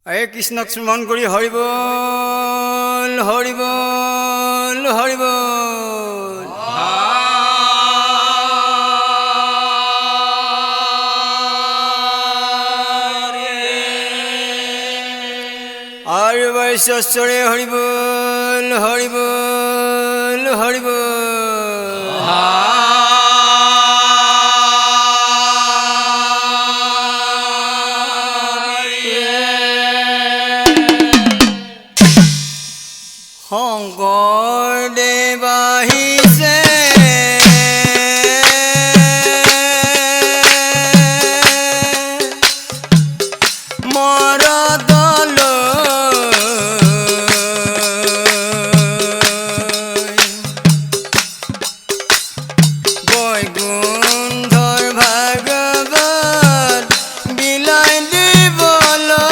এই কৃষ্ণক স্মৰণ কৰি হৰি বল হৰি বল হৰি বল। আৰ বৈশ্বৰে হৰি বল হৰি বল হৰি বল। শংকৰদেৱ আহিছে মৰদলৈ, বৈকুণ্ঠৰ ভাগৱত বিলাই দিবলৈ।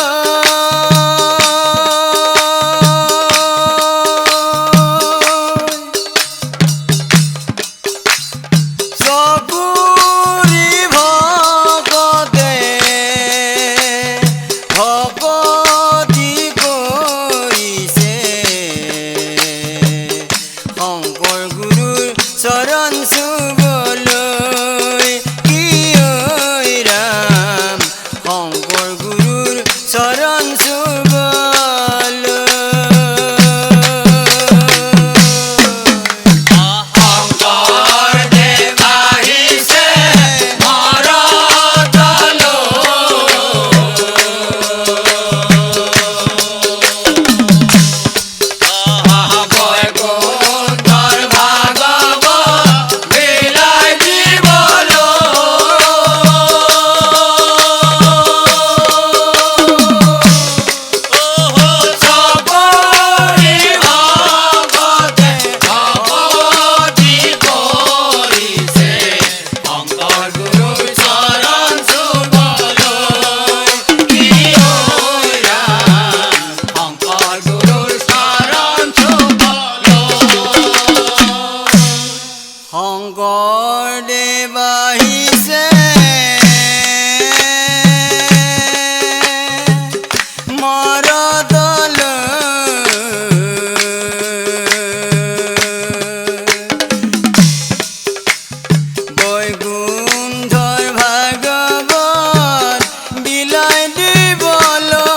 চৰণ চুবলৈ কি ঐ ৰাম, শংকৰ গুৰুৰ চৰণ চুবলৈ। শংকৰদেৱ আহিছে মৰদলৈ, বৈকুণ্ঠৰ ভাগৱত বিলাই দিবলৈ। চবৰি ভকতে ভকতি কৰিছে, শংকৰ গুৰুৰ চৰণ চুবলৈ কি ঐ ৰাম, শংকৰ গুৰুৰ চৰণ চুবলৈ। শংকৰদেৱ আহিছে মৰদলৈ, বৈকুণ্ঠৰ ভাগৱত বিলাই দিবলৈ।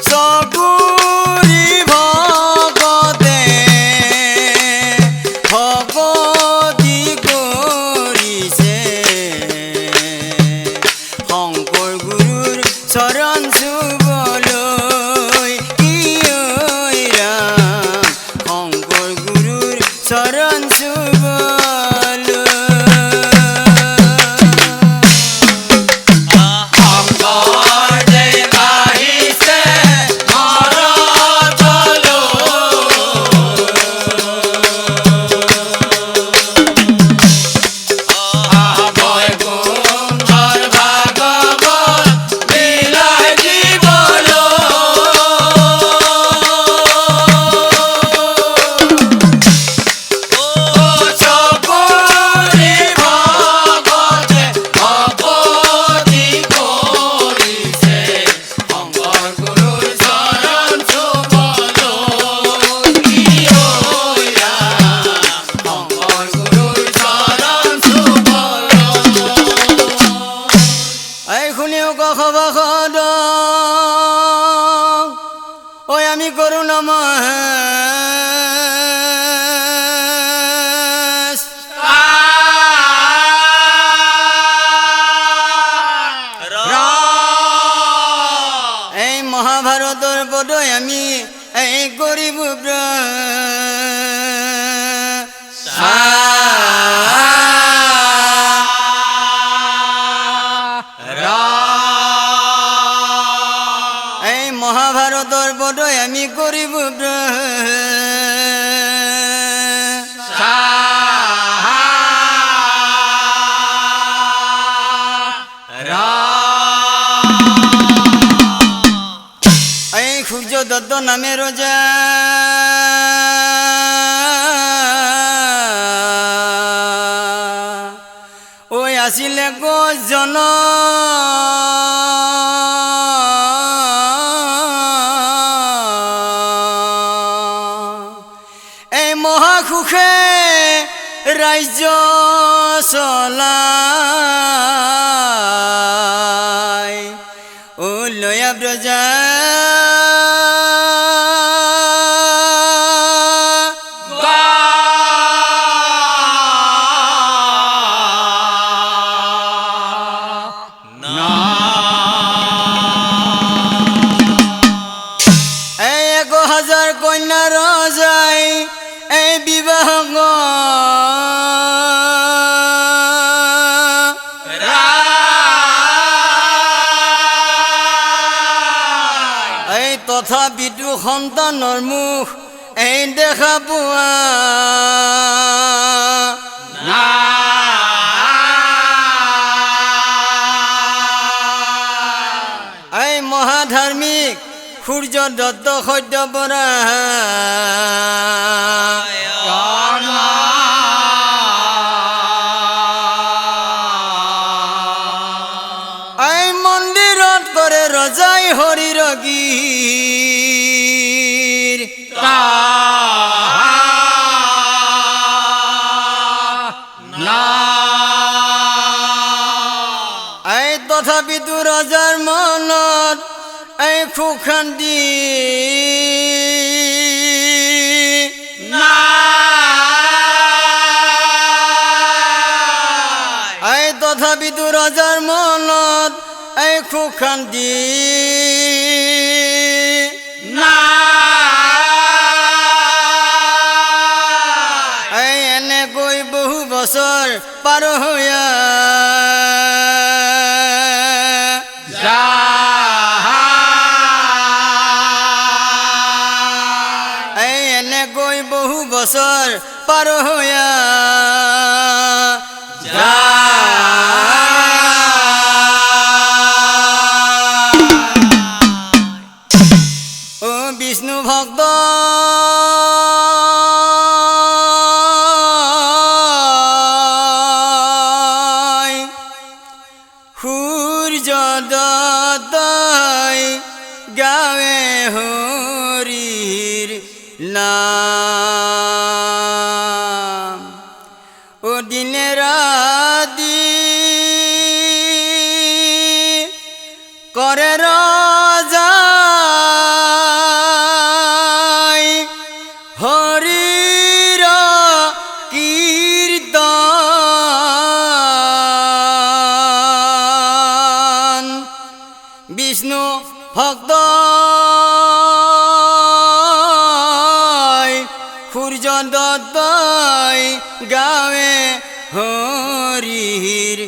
চকুৰি ভকতে ভকতি কৰিছে, শংকৰ গুৰুৰ চৰণ চুবলৈ কি ঐ ৰাম, শংকৰ গুৰুৰ চৰণ চুবলৈ। শংকৰদেৱ আহিছে মৰদলৈ, বৈকুণ্ঠৰ ভাগৱত বিলাই দিবলৈ। চবৰি ভকতে ভকতি কৰিছে, শংকৰ গুৰুৰ চৰণ চুবলৈ কি ঐ ৰাম, শংকৰ গুৰুৰ চৰণ চুবলৈ। এই শুনিও কসবাসদ ঐ আমি কৰো নমস্কাৰ। এই মহাভাৰতৰ পদই আমি এই কৰিব এই মহাভাৰতৰ পদই আমি কৰিব এই সূৰ্য দত্ত নামে ৰোজা আছিলে গজন এই মহাসুখে ৰাজ্য চলাই ও লয়া ব্ৰজা কন্যা ৰজাই এই বিবাহ এই তথাপিতো সন্তানৰ মুখ এই দেখা পোৱা এই মহাধাৰ্মিক সূৰ্য দত্ত সত্য বৰা এই মন্দিৰত কৰে ৰজাই হৰিৰ গীৰ এই তথাপিতো ৰজাৰ মনত এই সুখ শান্তি এই তথাপিতো ৰজাৰ মনত এই সুখ শান্তি এই এনেকৈ বহু বছৰ পাৰ হৈয়া এনেকৈ বহু বছৰ পাৰ হৈয়া ও বিষ্ণু ভক্ত সূৰ্য দত্তই গাৱে হৰিৰ নাম ও দিনে ৰাতি কৰে ৰজাই হৰিৰ কীৰ্তন বিষ্ণু ভক্ত সূৰ্য দত্তই গাৱে হৰিৰ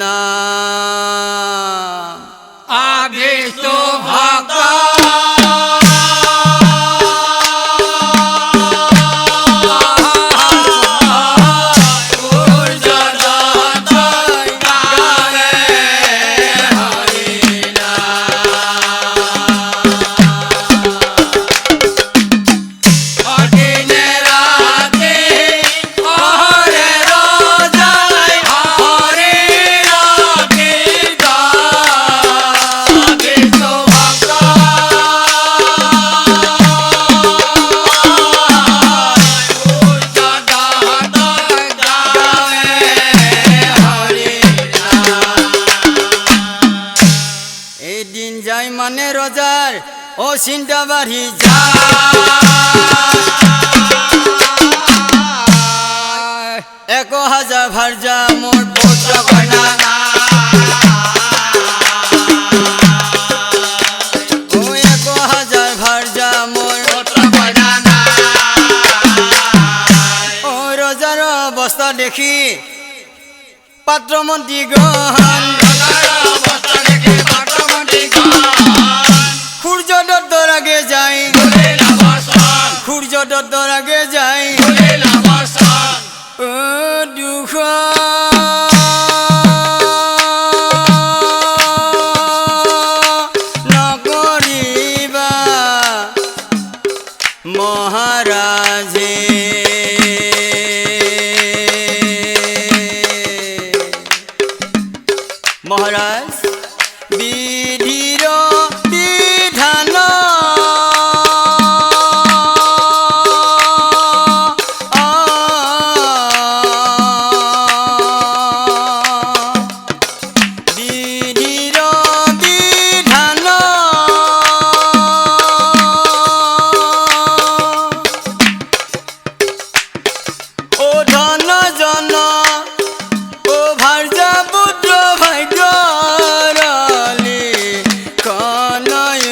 নাম বিষ্ণু ভক্ত মানে রজার ও চিন্তা বাড়ি যা এক হাজার ভার্যা মোর পুত্র কন্যা ও 1000 ভার্যা মোর পুত্র কন্যা ও রজার অবস্থা দেখি পাত্রমন্ত্রী গণ সূর্য দত্তর আগে যাই সূর্য দত্তর আগে যাই ও দুঃখ নকরিবা মহারাজে মহারাজ বিধির বিধান বিধির বিধান ও ধন জন ও ভার্য পুত্র ভাগ্যরালি কানায়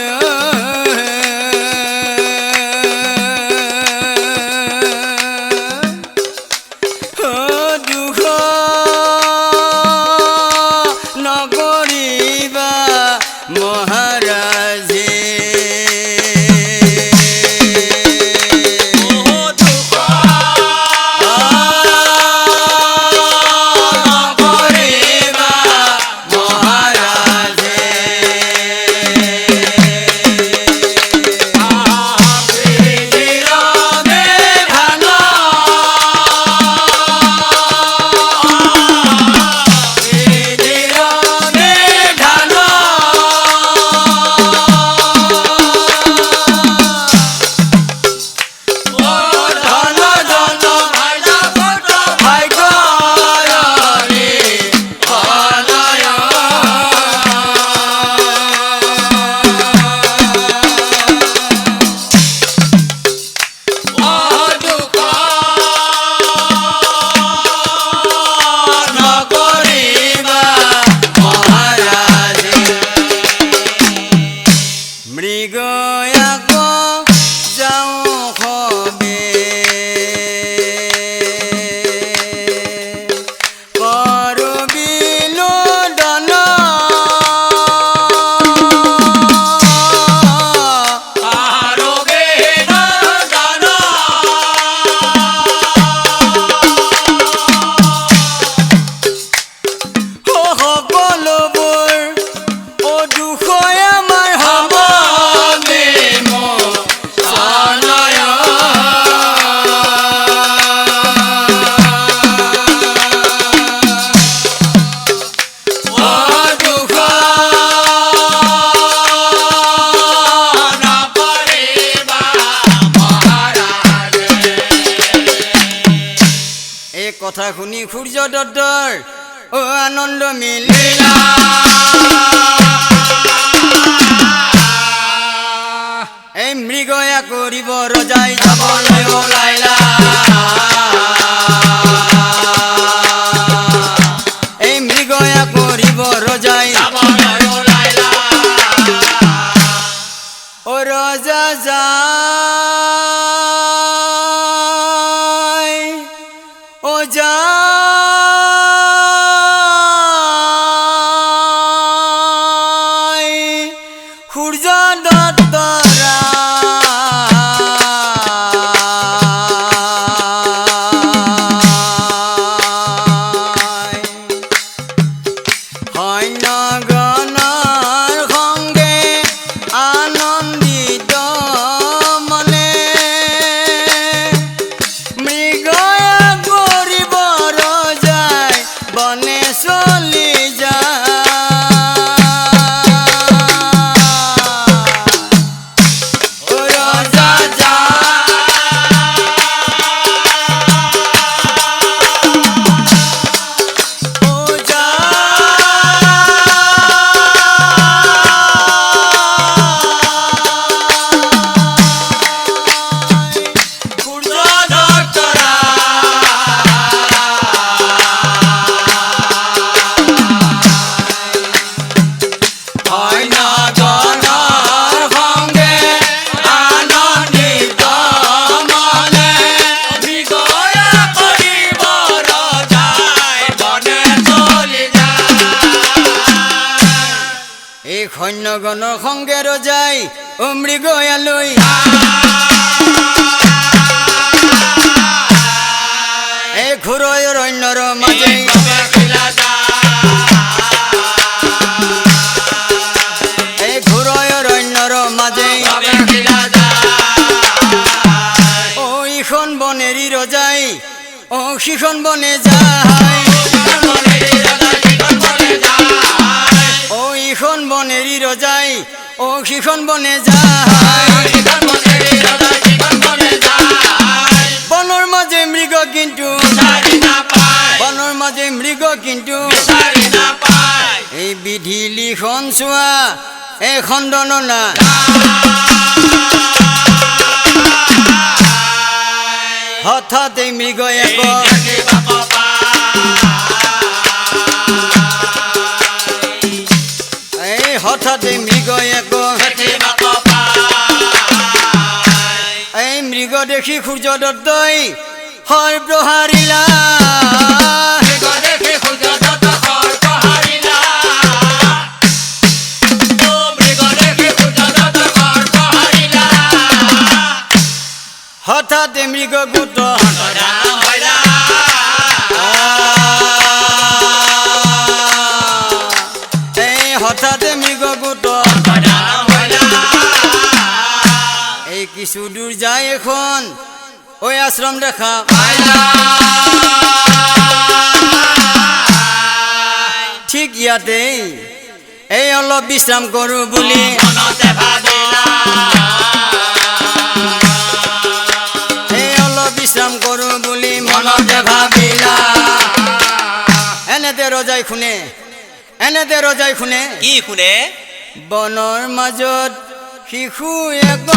দুঃখ নকরিবা মহারাজে মৃগয়াক যাও খবে করবিলো দন সকলোবোৰ ও দুখ আমাৰ হ'ব এই কথা শুনি সূৰ্যদত্তৰ ও আনন্দ মিলিলা এই মৃগয়া কৰিব ৰজাই যাবলৈ ওলাইলা এই মৃগয়া কৰিব ৰজাই যাবলৈ ওলাইলা ও ৰজা যায় ও যায় সূৰ্যদত্তৰা সৈন্যগণৰ সঙ্গে আনন্দিত মনে মৃগয়া কৰিব ৰজাই বনে চলি যায় ও ৰজা যায় ও এই সৈন্যগণৰ সঙ্গে ৰজাই ও মৃগয়ালৈ এই ঘোৰ অৰণ্যৰ মাজে এই ঘোৰ অৰণ্যৰ মাজে ও ইখন বনেৰি ৰজাই ও সিখন বনে যায় সিখন বনে যায় বনৰ মাজে মৃগ কিন্তু বনৰ মাজে মৃগ কিন্তু এই বিধি লিখন চোৱা এই খণ্ডনা হঠাৎ এই মৃগ এক এই হঠাৎ এই মৃগ এক এই মৃগ দেখি সূৰ্য দত্তই হয় প্ৰহাৰিলা হঠাৎ এই মৃগ গোট এই হঠাৎ মৃগ গোট এই কিছু দূৰ যায় এখন ঐ আশ্ৰম দেখা ঠিক ইয়াতে এই অলপ বিশ্ৰাম কৰোঁ বুলি এই অলপ বিশ্ৰাম কৰোঁ বুলি মনতে ভাবিলা এনেতে ৰজাই শুনে কি শুনে বনৰ মাজত শিশু এক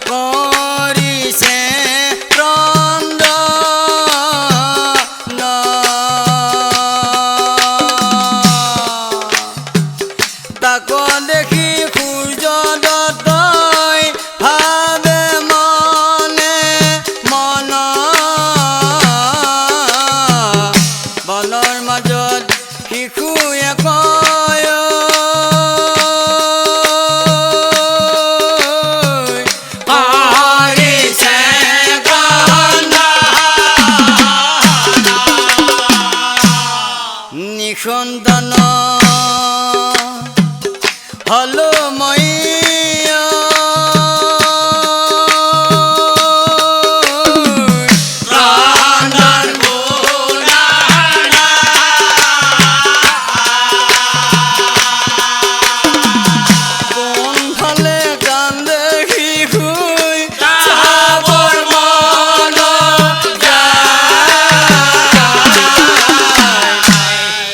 কৰিছে ক্ৰন্দন তাক দেখি সূৰ্য দত্তই ভাবে মনে মন বনৰ মাজত শিশু এক কৰিছে নিসন্তান হলো মই কোনফালে কান্দে শিশুই চাবৰ মন যায়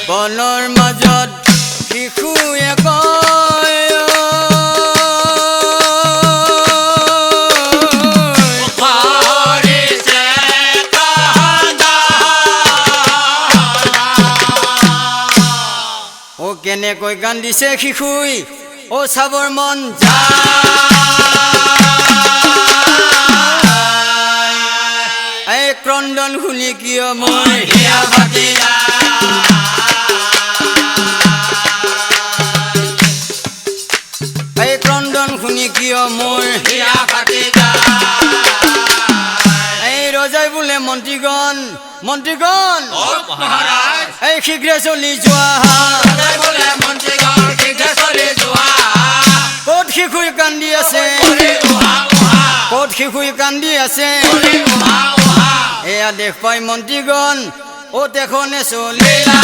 বনৰ মাজত শিশু এক ও কেনেকৈ কান্দিছে শিশুই ও চাবৰ মন যায় এই ক্ৰন্দন শুনি কিয় মোৰ হিয়া ফাটি এই ক্ৰন্দন শুনি কিয় মোৰ হিয়া ফাটি এই ৰজাই বোলে মন্ত্ৰীগণ এই শীঘ্ৰে চলি যোৱা ক'ত শিশুই কান্দি আছে ক'ত শিশুই কান্দি আছে এয়া দেখ পাই মন্ত্ৰীগণ ও তেখনে চলিলা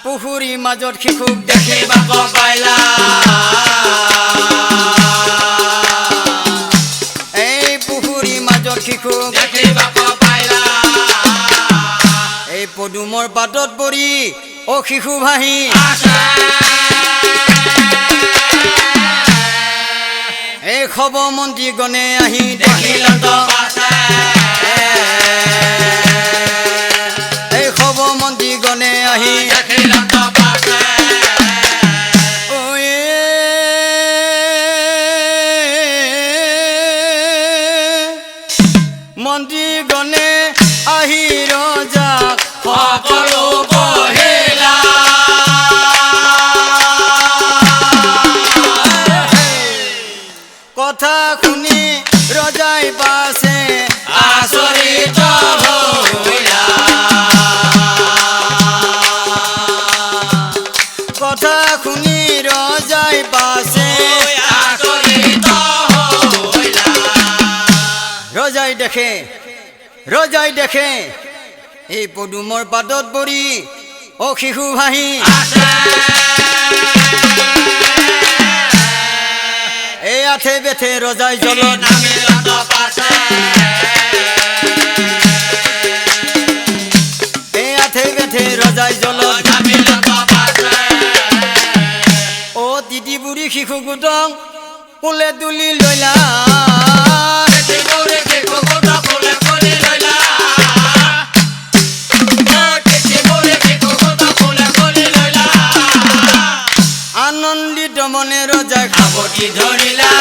পুখুৰীৰ মাজত শিশুক দেখিব পাইলা এই পুখুৰীৰ মাজত শিশুক দেখিব পাইলা এই পদুমৰ পাতত পৰি ও শিশু ভাহি এই খব মন্ত্ৰীগণে আহি দেখিল এই খব মন্ত্ৰীগণে আহি মন্ত্ৰীগণে আহি ৰজাক সকলো কহিলা কথা শুনি ৰজাই পাছে ৰজাই দেখে এই পদুমৰ পাতত পৰি অ শিশু ভাহি এই আঠে বেঠে ৰজাই জলত এই আঠে বেঠে ৰজাই জলত অ তিতি বুঢ়ী শিশু গোটক কোলে তুলি লৈলা আনন্দিত মনে ৰজাই খাবতি ধৰিলা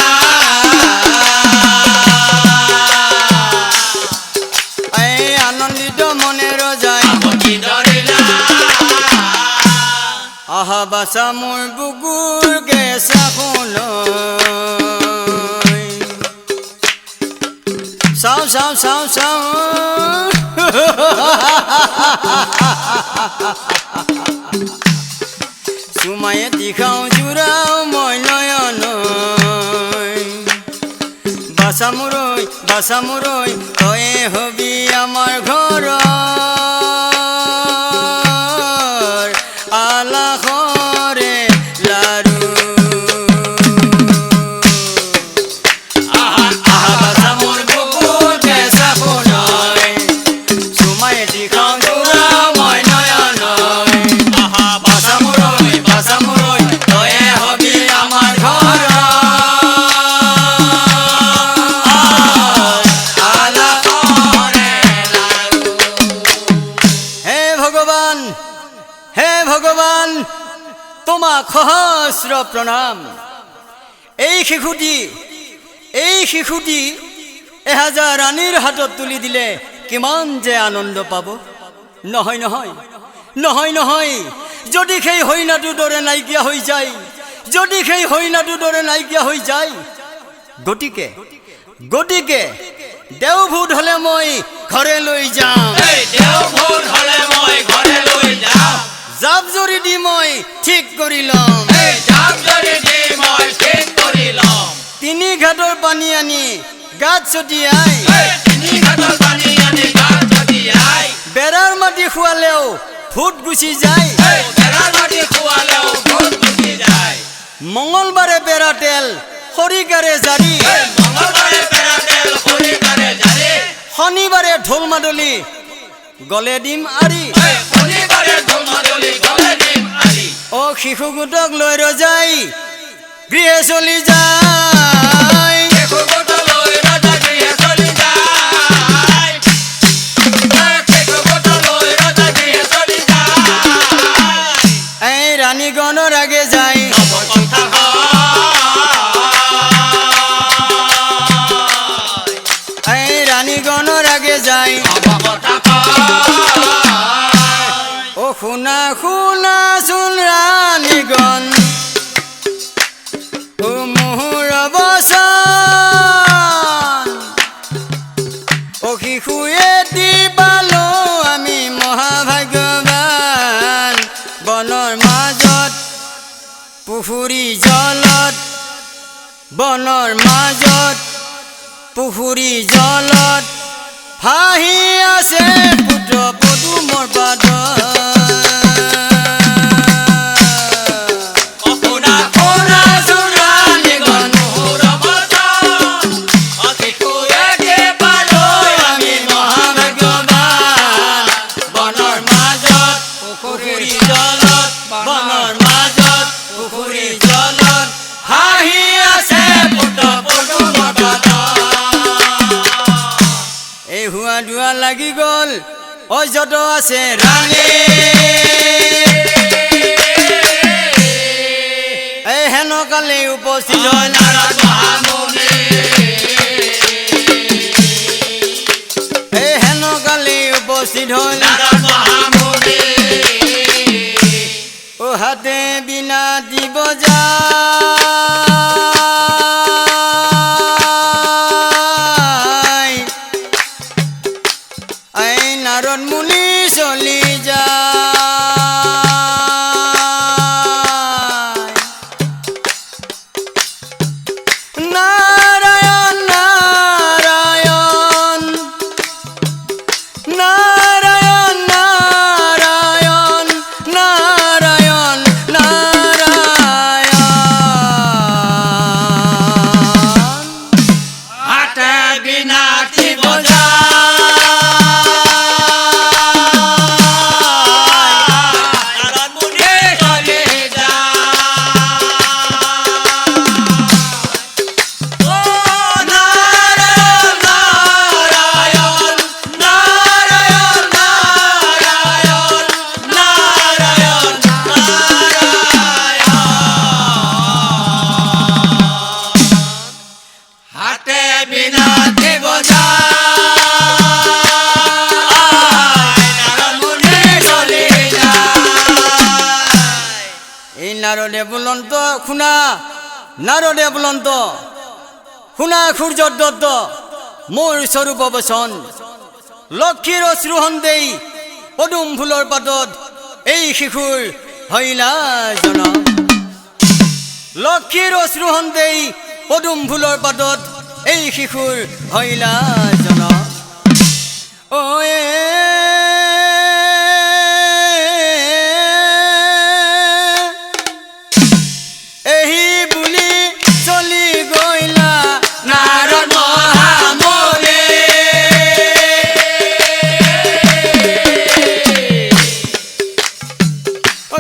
এই আনন্দিত মনে ৰজাই খাবতি ধৰিলা আহা বাছা মোৰ বুকুৰ কেঁচা সোণ চাওঁ চাওঁ চাওঁ চাওঁ চুমায়ে তীখাওঁ জোৰাও মই নয়ন বাছা মূৰৈ তয়ে হবি আমাৰ ঘৰৰ আলাসৰে লাৰু আহা বাছা মোৰ বুকুৰ কেঁচা সোণ চুমায়ে তীখাওঁ জোৰাও মই নয়ন বাছা মূৰৈ তয়ে হবি আমাৰ ঘৰৰ হে ভগৱান তোমাক সহস্ৰ প্ৰণাম এই শিশুটি এহাজাৰ ৰাণীৰ হাতত তুলি দিলে কিমান যে আনন্দ পাব নহয় নহয় নহয় নহয় যদি সেই হৰিণাটোৰ দৰে নাইকিয়া হৈ যায় যদি সেই হৰিণাটোৰ দৰে নাইকিয়া হৈ যায় গতিকে দেওভূত হলে মই ঘৰে লৈ যাম জাপ জৰি দি মই ঠিক কৰি ল'ম তিনি ঘাটৰ পানী আনি গাত ছটিয়াই বেৰাৰ মাটি খোৱালেও ভূত গুচি যায় মঙলবাৰে বেৰা তেল খৰিকাৰে জাৰি শনিবাৰে ঢোল মাদলি গলে দিম আৰি অ শিশু গোটক লৈ ৰজাই গৃহে চলি যায় এই ৰাণীগণৰ আগে যায় এই ৰাণীগণৰ আগে যায় ও শুনা চোন ৰাণীগণ ও মোহৰ বচন ও শিশুৱে দি পালো আমি মহাভাগ্যৱান বনৰ মাজত পুখুৰী জলত বনৰ মাজত পুখুৰী জলত ভাহি আছে পুত্ৰ পদুমৰ পাতত দুয়া লাগি গল ঐ যত আছে ৰাণী এই হেনকালে উপস্থিত হয় নাৰদ মহামুনি এই হেনকালে উপস্থিত হয় নাৰদ মহামুনি ও হাতে বিনা দিব যা নাৰদ মুনি চলি যায় নাৰায়ণ নাৰায়ণ শুনা নাৰদে বুলন্ত শুনা সূৰ্য দত্ত মোৰ স্বৰূপ বচন লক্ষীৰ অশ্ৰুহন দেই পদুম ফুলৰ পাতত এই শিশুৰ হইলা জনম লক্ষীৰ অশ্ৰুহন দেই পদুম ফুলৰ পাতত এই শিশুৰ হইলা জনম এহি বুলি চলি গইলা নাৰদ মহামুনি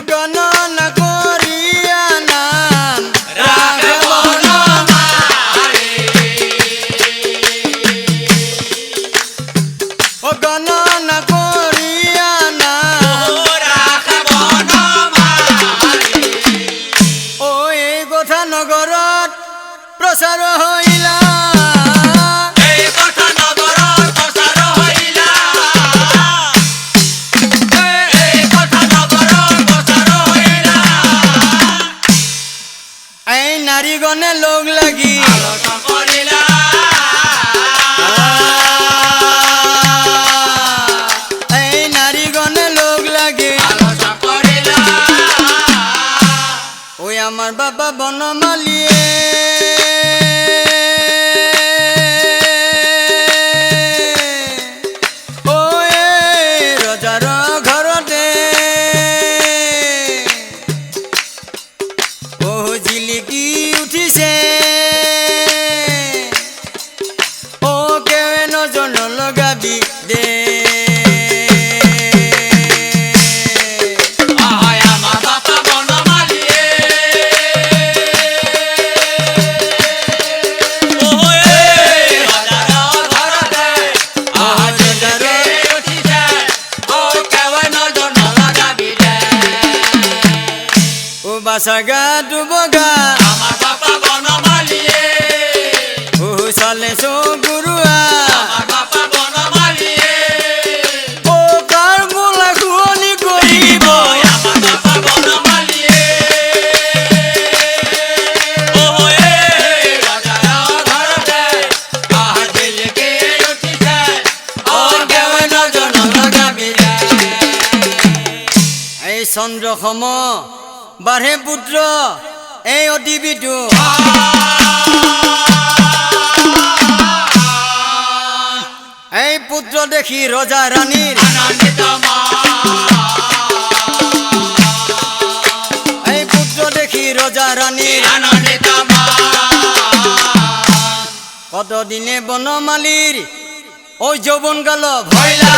গণনা কৰিয়া নাম ৰাখে বনমালী গণনা কৰিয়া নাম ৰাখে বনমালী এই কথা নগৰত প্ৰচাৰ হইলা এই কথা নগৰত প্ৰচাৰ হইলা এই কথা নগৰত প্ৰচাৰ হইলা এই নাৰীগণে লগ লাগি আলোচনা কৰিলা এই নাৰীগণে লগ লাগি আলোচনা কৰিলা ঐ আমাৰ বাবা বনমালীয়ে ঐ ৰজাৰ ঘৰতে জিলিকি উঠিছে কেৱে নজৰ নলগাবি দে আহাই আমাৰ বাপা বনমালীয়ে ওহে ৰজাৰ ঘৰতে আহাই জিলিকি উঠিছে কেৱে নজৰ নলগাবি দে বাচাগা দুবগা আমাৰ বাপা বনমালীয়ে চালে চগুৰুৱা আমাৰ বাপা বনমালীয়ে কাৰ বোলা শুৱনি কৰিব আমাৰ বাপা বনমালীয়ে ওহে ৰজাৰ ঘৰতে আহাই জিলিকি উঠিছে কেৱে নজৰ নলগাবি দে এই চন্দ্ৰ সম বাঢ়ে পুত্ৰ এই অতিবিটো এই পুত্ৰ দেখি ৰজা ৰাণীৰ আনন্দিত এই পুত্ৰ দেখি ৰজা ৰাণীৰ আনন্দিত কতদিনে বনমালীৰ ঐ যৌৱন কাল ভৈলা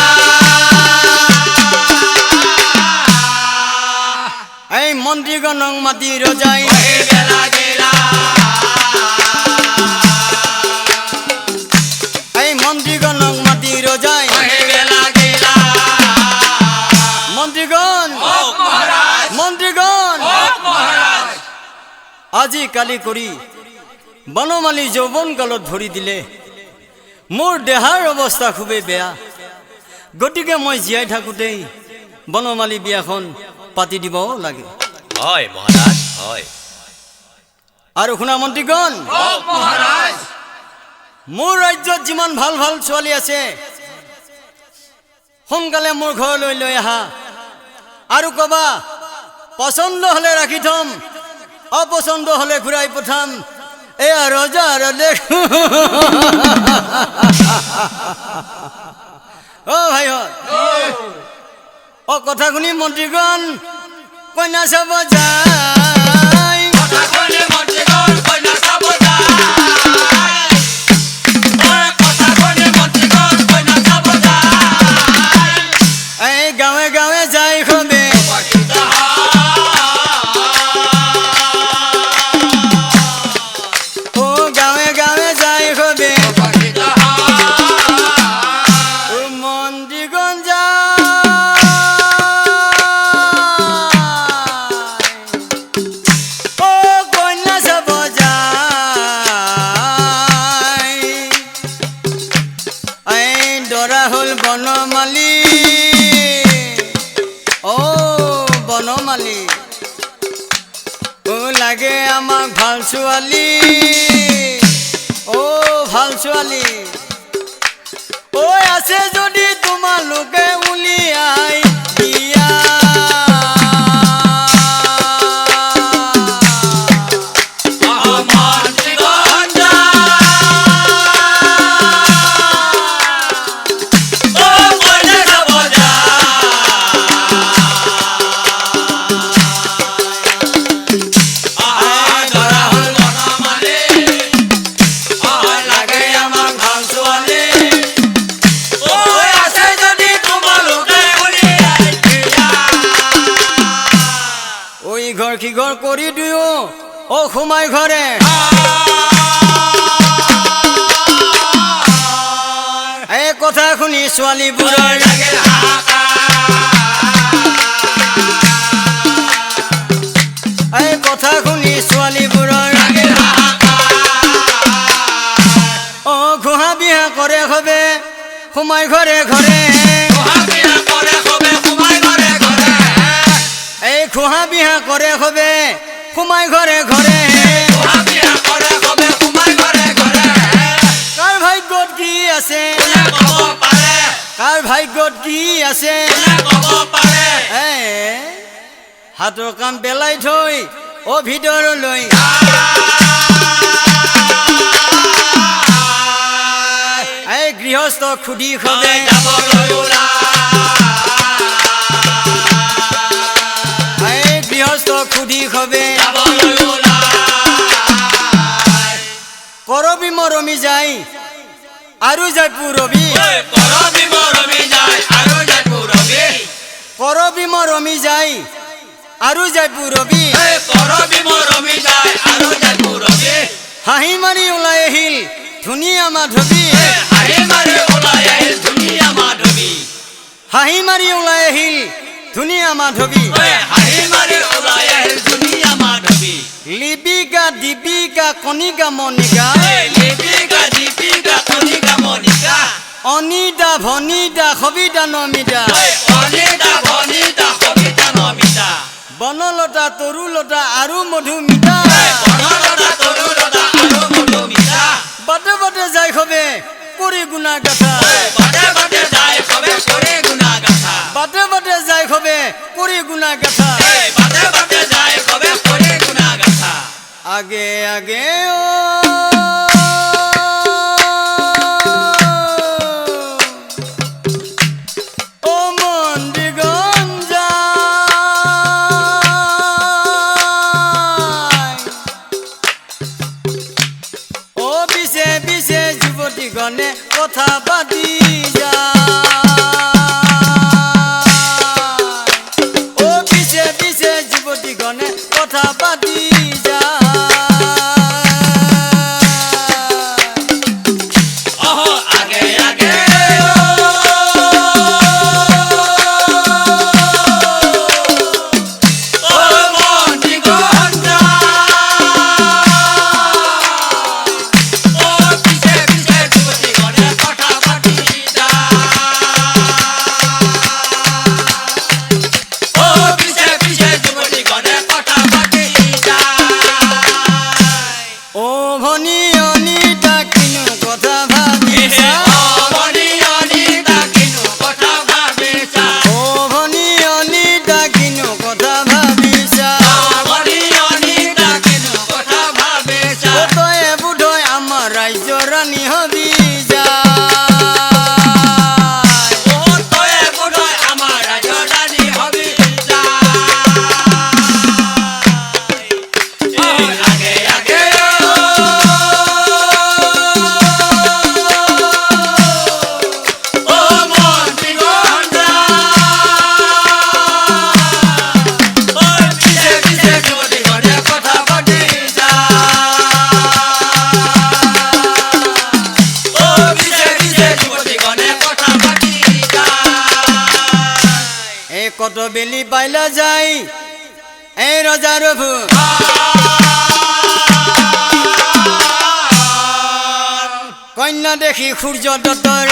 এই মন্ত্ৰীগণক মাতি ৰজাই বেলা গেলা এই মন্ত্ৰীগণক মাতি ৰজাই বেলা গেলা মন্ত্ৰীগণ মহাৰাজ মন্ত্ৰীগণ মহাৰাজ আজি কালি কৰি বনমালী যৌৱন কালত ভৰি দিলে মোৰ দেহাৰ অৱস্থা খুবেই বেয়া গতিকে মই জীয়াই থাকোঁতেই বনমালী বিয়াখন পাতি দিব লাগে হয় মহাৰাজ হয় আৰু শুনা মন্ত্ৰীগণ মহাৰাজ মোৰ ৰাজ্যত যিমান ভাল ভাল ছোৱালী আছে সোনকালে মোৰ ঘৰলৈ লৈ আহা আৰু কবা পচন্দ হলে ৰাখি থম অপচন্দ হলে ঘূৰাই পঠাম এয়া ৰজাৰ দেশ ভাইহঁত কথা শুনি মন্ত্ৰীগণ কন্যা চাব যায় কথা কলে মন্ত্ৰীগণ কন্যা চাব যায় কথা কলে মন্ত্ৰীগণ কন্যা চাব যায় এই গাঁৱে গাঁৱে যাই খবে গাঁৱে গাঁৱে যাই খবে মন্ত্ৰীগণ যায় আমাক ভাল ছোৱালী ভাল ছোৱালী আছে যদি তোমালোকে উলিয়াই দিয়া ঘৰ কি ঘৰ কৰি দিও সোমাই ঘৰে এই কথা শুনি ছোৱালীবোৰৰ এই কথা শুনি ছোৱালীবোৰৰ ঘোহা বিহা কৰে হবে সোমাই ঘৰে ঘৰে এই খোহা বিহা কৰে হবে সোমাই ঘৰে ঘৰে কাৰ ভাগ্যত কি আছে কাৰ ভাগ্যত কি আছে হাতৰ কাম পেলাই থৈ ভিতৰলৈ এই গৃহস্থ খুদি খবে গৃহস্থ খুদি খবে কৰবি মৰমি যায় আৰু যায় পুৰবি কৰবি মৰমি যায় আৰু যায় পুৰবি হাঁহি মাৰি ওলাই আহিল ধুনীয়া মাধৱী হাঁহি মাৰি ওলাই আহিল ধুনীয়া মাধৱী লিপিকা দীপিকা কণিকা মণিকা অনিতা ভনিতা সবিতা নমিতা বনলতা তৰুলতা আৰু মধুমিতা বাটে বাটে যাই খবে কৰি গুণা গাথা বাটে বাটে যাই খবে কৰি গুণা গাথা আগে আগে গণে কথা পাতি যায় পিছে পিছে যুৱতী গণে কথা পাতি কত বেলি পাইলা যায় এই ৰজাৰ কন্যা দেখি সূৰ্য দত্তৰ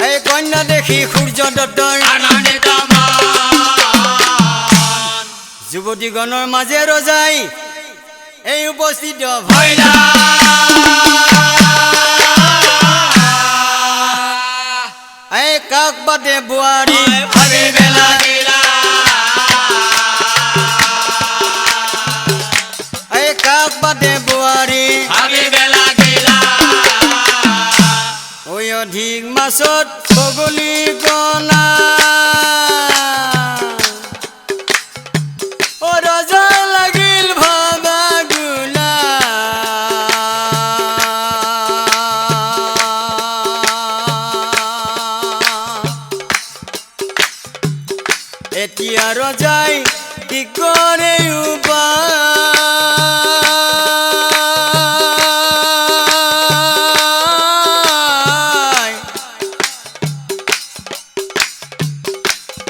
এই কন্যা দেখি সূৰ্য দত্তৰ যুৱতীগণৰ মাজে ৰজাই এই উপস্থিত ভৈলা এই কাক বাদে বোৱাৰী ভাবিব লাগিলা এই কাক বাদে বোৱাৰী ভাবিব লাগিলা ঐ অধিক মাছত বগলী গনা ও ৰজা লাগিল ভাবা গুনা এতিয়া ৰজাই কি কৰে উপায়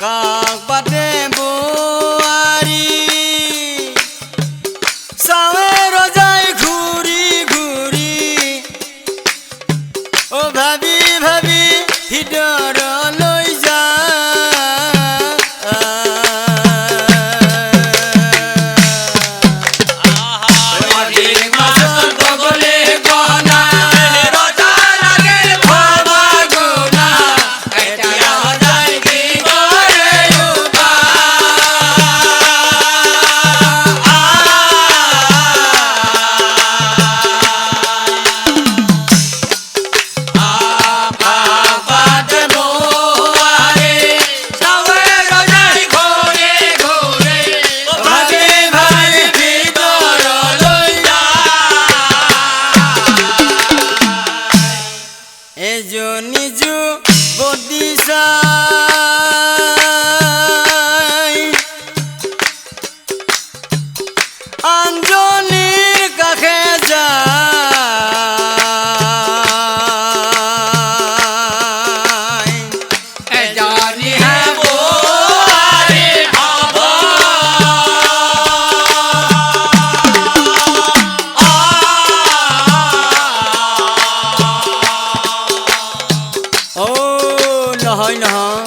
কাক বাদে বোৱাৰী চাৱে ৰজাই ঘূৰি ঘূৰি ও ভাবি ভাবি ভিতৰলৈ অধিক মাছত বগলী গনা ৰজা লাগিল ভাবা গুনা এতিয়া ৰজাই কি কৰে বাদে বোৱাৰী চাৱে ৰজাই ঘূৰি ঘূৰি ভাবি ভাবি ভিতৰলৈ এজনী যুৱতী চাই আনজনীৰ কাষে যায় এজনীহে বোৱাৰী হ'ব ও নহয় নহয়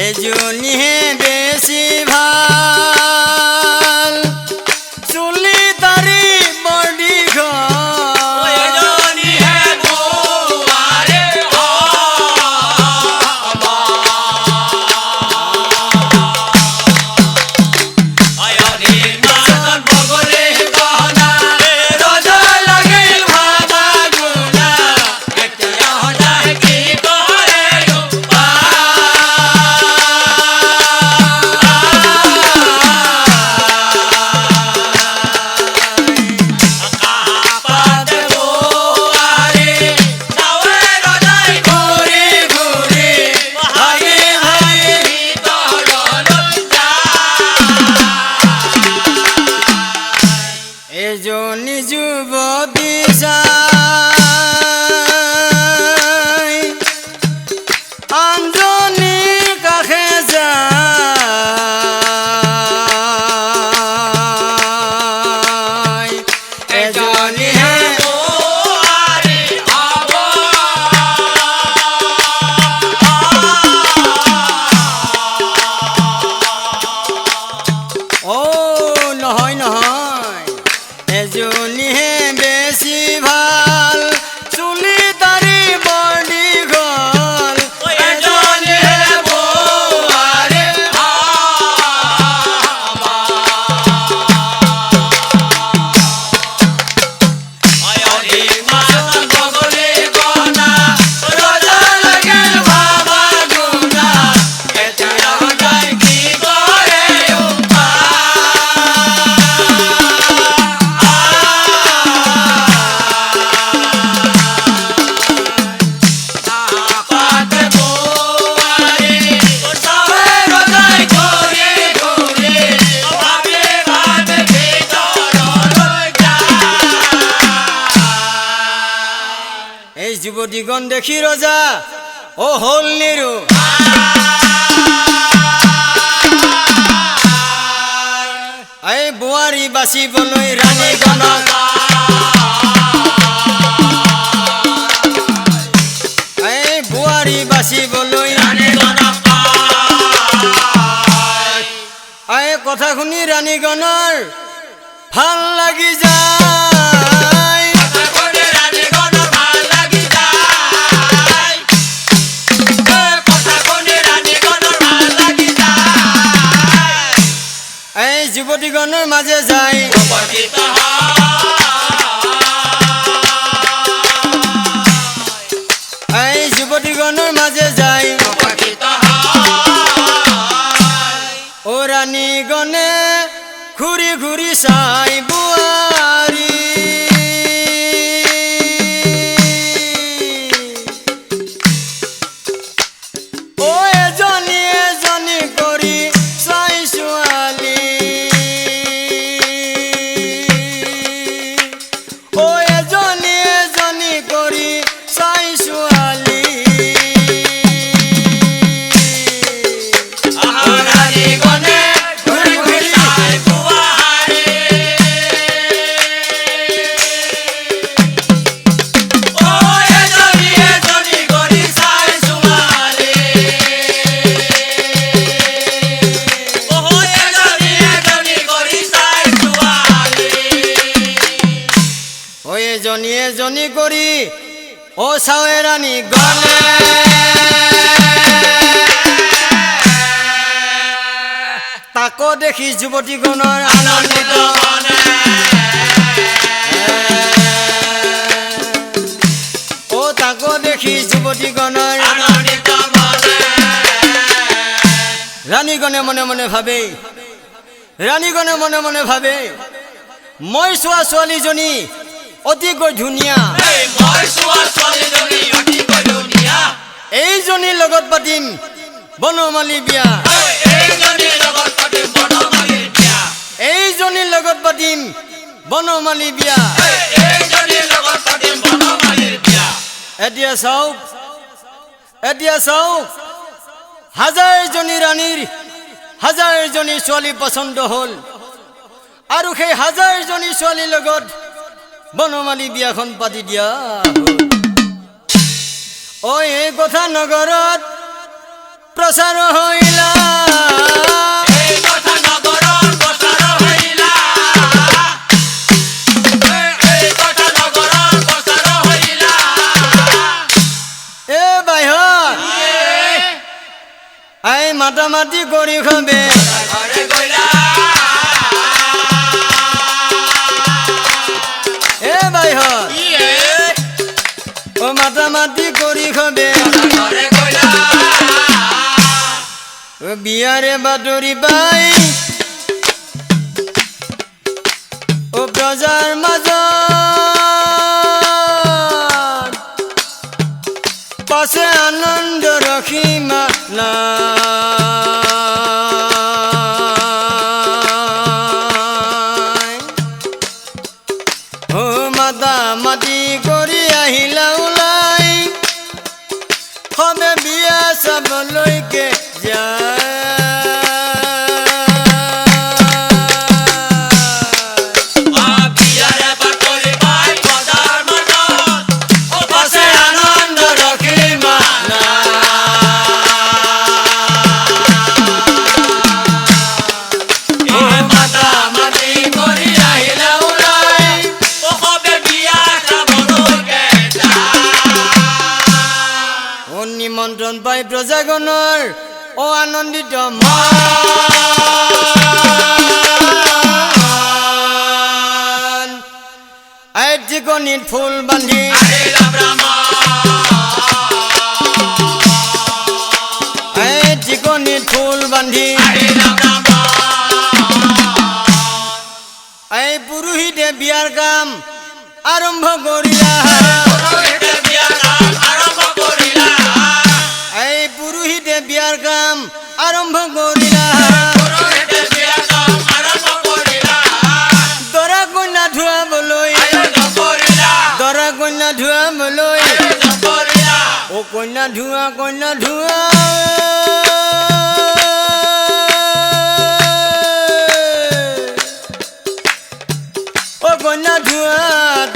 এজনীহে বেছি ভাল চুলি তাৰি বৰ দীঘল এজনীহে বোৱাৰী হ'ব অধিক মাছত বগলী গনা ৰজা লাগিল ভাবা গুনা এতিয়া ৰজাই কি কৰে বাদে বোৱাৰী চাৱে ৰজাই ঘূৰি ঘূৰি ভাবি ভাবি ভিতৰলৈ এজনী যুৱতী চাই আনজনীৰ কাষে যায় এজনীহে বোৱাৰী হ'ব ও নহয় নহয় এজনীহে বেছি ভাল চুলি তাৰি বৰ দীঘল এজনীহে বোৱাৰী হ'ব অধিক মাছত বগলী গনা ৰজা লাগিল ভাবা গুনা এতিয়া ৰজাই কি কৰে বাদে বোৱাৰী চাৱে ৰজাই ঘূৰি ঘূৰি ভাবি ভাবি ভিতৰলৈ এই যুৱতীগণ দেখি ৰজা ও হল নিৰু এই বোৱাৰী বাচিবলৈ ৰাণীগণক এই বোৱাৰী বাচিবলৈ ৰাণীগণক এই কথা শুনি ৰাণীগণৰ ভাল লাগি যায় কথা শুনি ৰাণীগণৰ ভাল লাগি যায় কথা শুনি ৰাণীগণৰ ভাল লাগি যায় এই যুৱতীগণৰ মাজে যায় উপস্থিত এই যুৱতীগণৰ মাজে যায় ও ৰাণীগণে ঘূৰি ঘূৰি চাই বোৱাৰী ও এজনী এজনী কৰি চাই ছোৱালী ও এজনী এজনী কৰি চাই ছোৱালী ৰাণীগণে ঘূৰি ঘূৰি চাই বোৱাৰী ও এজনী এজনী কৰি চাই ছোৱালী ও এজনী এজনী কৰি চাই ছোৱালী ও এজনী এজনী কৰি ও চাৱে ৰাণীগণে তাকো দেখি যুৱতীগণৰ আনন্দিত মনে ও তাকো দেখি যুৱতীগণৰ আনন্দিত মনে ৰাণীগণে মনে মনে ভাবে ৰাণীগণে মনে মনে ভাবে মই চোৱা ছোৱালীজনী অতিকৈ ধুনীয়া এই মই চোৱা ছোৱালীজনী অতিকৈ ধুনীয়া এইজনীৰ লগত পাতিম বনমালী বিয়া এইজনীৰ লগত পাতিম বনমালীৰ বিয়া এইজনীৰ লগত পাতিম বনমালী বিয়া এইজনীৰ লগত পাতিম বনমালীৰ বিয়া এতিয়া চাওক হাজাৰজনী ৰাণীৰ হাজাৰজনী ছোৱালী পচন্দ হ'ল আৰু সেই হাজাৰজনী ছোৱালীৰ লগত বনমালী বিয়াখন পাতি দিয়া হ'ল ঐ এই কথা নগৰত প্ৰচাৰ হৈলা এই কথা নগৰত প্ৰচাৰ হৈলা এই কথা নগৰত প্ৰচাৰ হৈলা এ বাহিৰত আই মাতা মাতি কৰি খাবে ঘৰে গ'লা এ বাহিৰত ও মাতা মাতি কৰি খাবে ঘৰে গ'লা ও বিয়াৰে বাতৰি পাই ও প্ৰজাৰ মাজত পাছে আনন্দ ৰখিমালা ও মাতা মাতি কৰি আহিলা ওলাই সবে বিয়া চাবলৈকে বিয়াৰে বাতৰি পাই বজাৰ মাজত পাছে আনন্দ ৰখিমালা মাতা মাতি কৰি আহিলা ওলাই সবে বিয়া চাবলৈকে ও নিমন্ত্ৰণ পাই প্ৰজাগণৰ ও আনন্দিত মন আই টিকনিত ফুল বান্ধি আহিলা ব্ৰাহ্মণ আই টিকনিত ফুল বান্ধি আহিলা ব্ৰাহ্মণ আই পুৰোহিতে বিয়াৰ কাম আৰম্ভ কৰিলা পুৰোহিতে বিয়াৰ কাম আৰম্ভ কৰিলা এই পুৰোহিতে বিয়াৰ কাম আৰম্ভ কৰিলা পুৰোহিতে বিয়াৰ কাম আৰম্ভ কৰিলা দৰা কন্যা ধুৱাবলৈ আয়োজন কৰিলা দৰা কন্যা ধুৱাবলৈ আয়োজন কৰিলা ও কন্যা ধুৱা ও কন্যা ধুৱা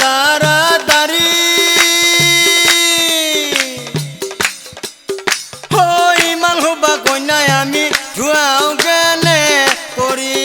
তাড়াতাড়ি ইমান সোপা কন্যাই আমি ধুৱাও কেনে কৰি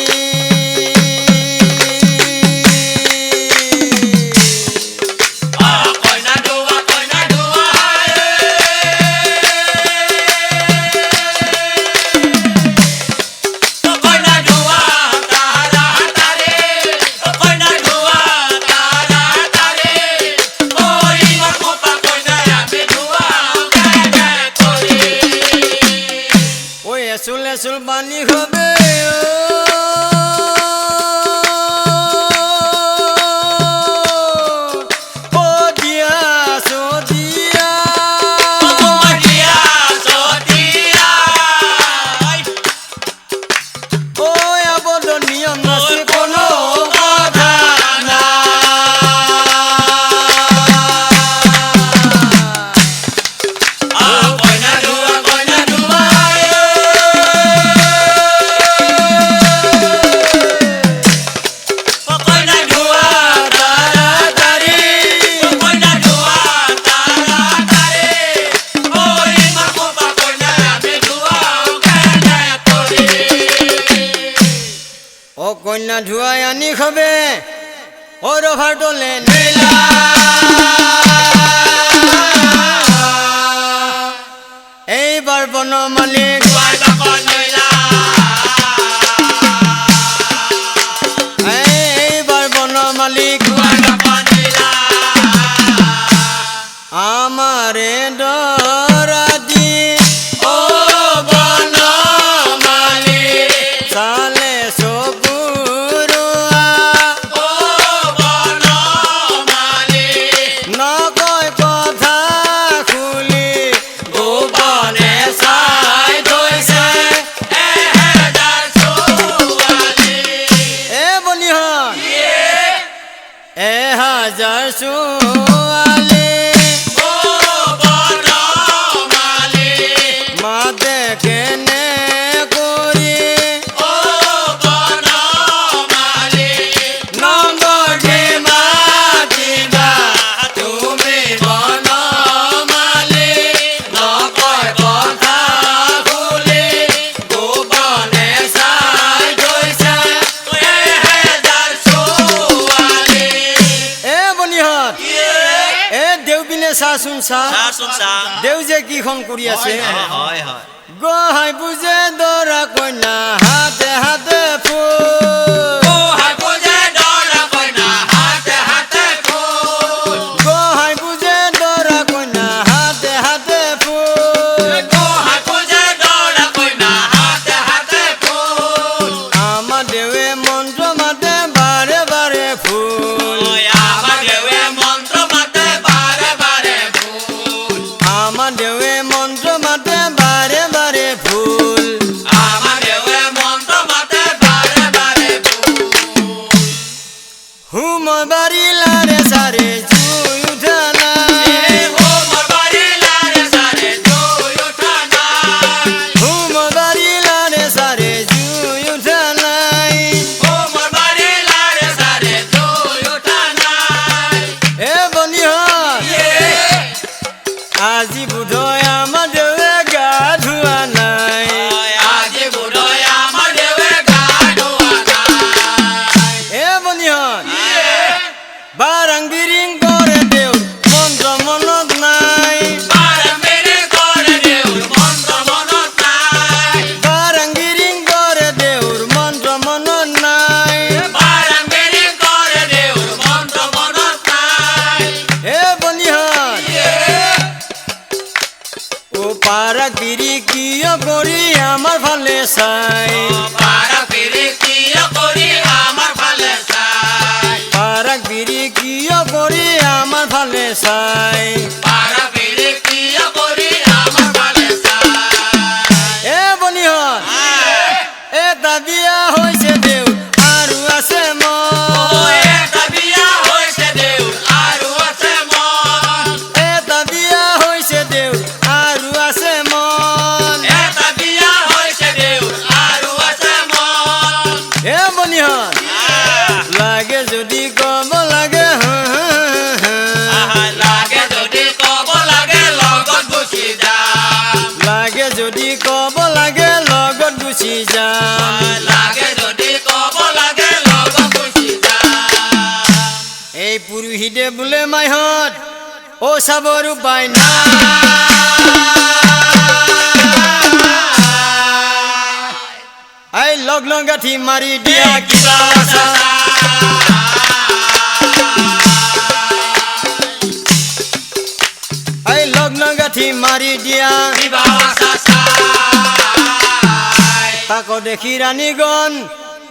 ও কন্যা ধুয়াই আনি খাবে ও রভার দলে নীলা এইবার বন মালিক এইবার বন মালিক আমারে ডরা দি ও বন মালিক চালে চকুৰুৱা ও বন মালিক নকয় কথা খুলি গোপনে চাই থৈছে এহেজাৰ ছোৱালী এ বনিহন ইয়ে এহাজাৰ ছোৱালী ও বন মালিক মাতে কেনে কৰি ও বন মালিক নম্বৰ দি মাতিবা তুমি বন মালিক নকয় কথা খুলি গোপনে চাই থৈছে এহেজাৰ ছোৱালী এ বনিহন ইয়ে এ দেউবিনে চাচোন চা দেউ যে কিখন কৰি আছে গহাই বুজে দৰা কন্যা হাতে হাতে ফুল গোহাই পূজে দৰা কইনা হাতে হাতে ফুল গহাই বুজে দৰা কন্যা হাতে হাতে ফুল গোহাই পূজে দৰা কইনা হাতে হাতে ফুল আমাৰ দেৱে মন্ত্ৰ মাতে বাৰে বাৰে ফুল আমাৰ দেৱে মন্ত্ৰ মাতে বাৰে বাৰে ফুল আমাৰ দেৱে মন্ত্ৰ মাতে বাৰে বাৰে ফুল আমাৰ দেৱে মন্ত্ৰ মাতে বাৰে বাৰে ফুল হুম বাৰিলাৰে চাৰে জুই উঠা নাই হোমৰ বাৰিলাৰে চাৰে জুই উঠা নাই হুম বাৰিলাৰে চাৰে জুই উঠা নাই হোমৰ বাৰিলাৰে চাৰে জুই উঠা নাই এ বনিহন ইয়ে আজি বোধয় আমাৰ দেৱে গা ধোৱা নাই আজি বোধয় আমাৰ দেৱে গা ধোৱা নাই এ বনিহন ইয়ে বাৰাং বিৰিং কৰে দেউ মন্ত্ৰ মনত নাই বাৰম্বিৰি কৰে দেউৰ মন্ত্ৰ মনত নাই বাৰাং বিৰিং কৰে দেউৰ মন্ত্ৰ মনত নাই বাৰম্বিৰি কৰে দেউৰ মন্ত্ৰ মনত নাই এ বনিহন ইয়ে ও পাৰা গিৰি কিয় কৰি আমাৰ ফালে চাই বাৰম্বিৰি কিয় কৰি আমাৰ ফালে চাই পাৰা গিৰি কিয় কৰি আমাৰ ফালে চাই বাৰম্বিৰি কিয় কৰি আমাৰ ফালে চাই এ বনিহন এটা বিয়া হৈছে দেউ আৰু আছে মন এটা বিয়া হৈছে দেউৰ আৰু আছে মন এটা বিয়া হৈছে দেউ আৰু আছে মন এটা বিয়া হৈছে দেউৰ আৰু আছে মন এ বনিহন লাগে যদি কব লাগে লাগে যদি ক'ব লাগে লগত গুচি যাম লাগে যদি কব লাগে লগত গুচি যাম লাগে যদি ক'ব লাগে লগত গুচি যাম এই পুৰুহিদে বোলে মাইহত ও চাবৰ উপায় নাই এই লগ্ন গাঁঠি মাৰি দিয়া কিবা আছা এই লগ্ন গাঁঠি মাৰি দিয়া তাকো দেখি ৰাণীগণ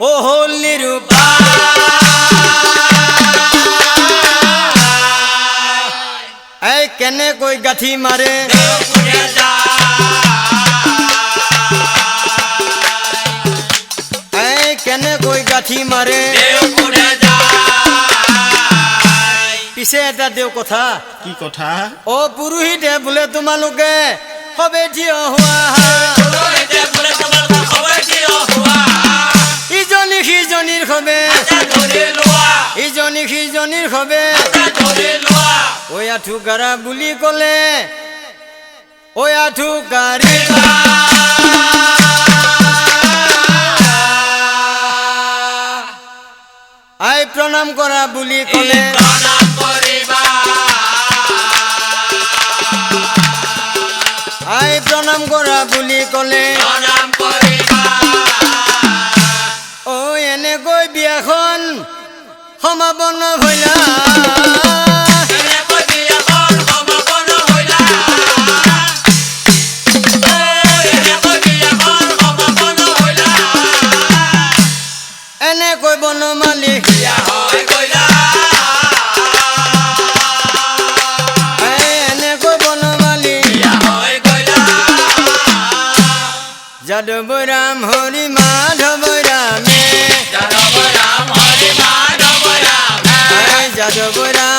ও হল নিৰূপা এই কেনেকৈ গাঁঠি মাৰে এই কেনেকৈ গাঁঠি মাৰে পিছে এটা দেউ কথা কি কথা ও পুৰোহিতে বোলে তোমালোকে সবে থিয় হোৱা ইজনী সিজনীৰ সবে ইজনী সিজনীৰ সবে ঐ আঠু গাৰা বুলি ক'লে ঐ আঠু গাৰি প্ৰণাম কৰা বুলি ক'লে প্ৰণাম কৰিবা প্ৰণাম কৰা বুলি ক'লে প্ৰণাম কৰিবা ঐ এনেকৈ বিয়াখন সমাপন হৈলা এনেকৈ বিয়াখন সমাপন হৈলা এনেকৈ বিয়াখন সমাপন হৈলা এনেকৈ বনমালী বিয়া হৈ গ'লা এনেকৈ বনমালী বিয়া হৈ গ'লা যাদৱ ৰাম হৰি মাধৱ ৰামে যাদৱ ৰাম হৰি মাধৱ ৰাম যাদৱ ৰাম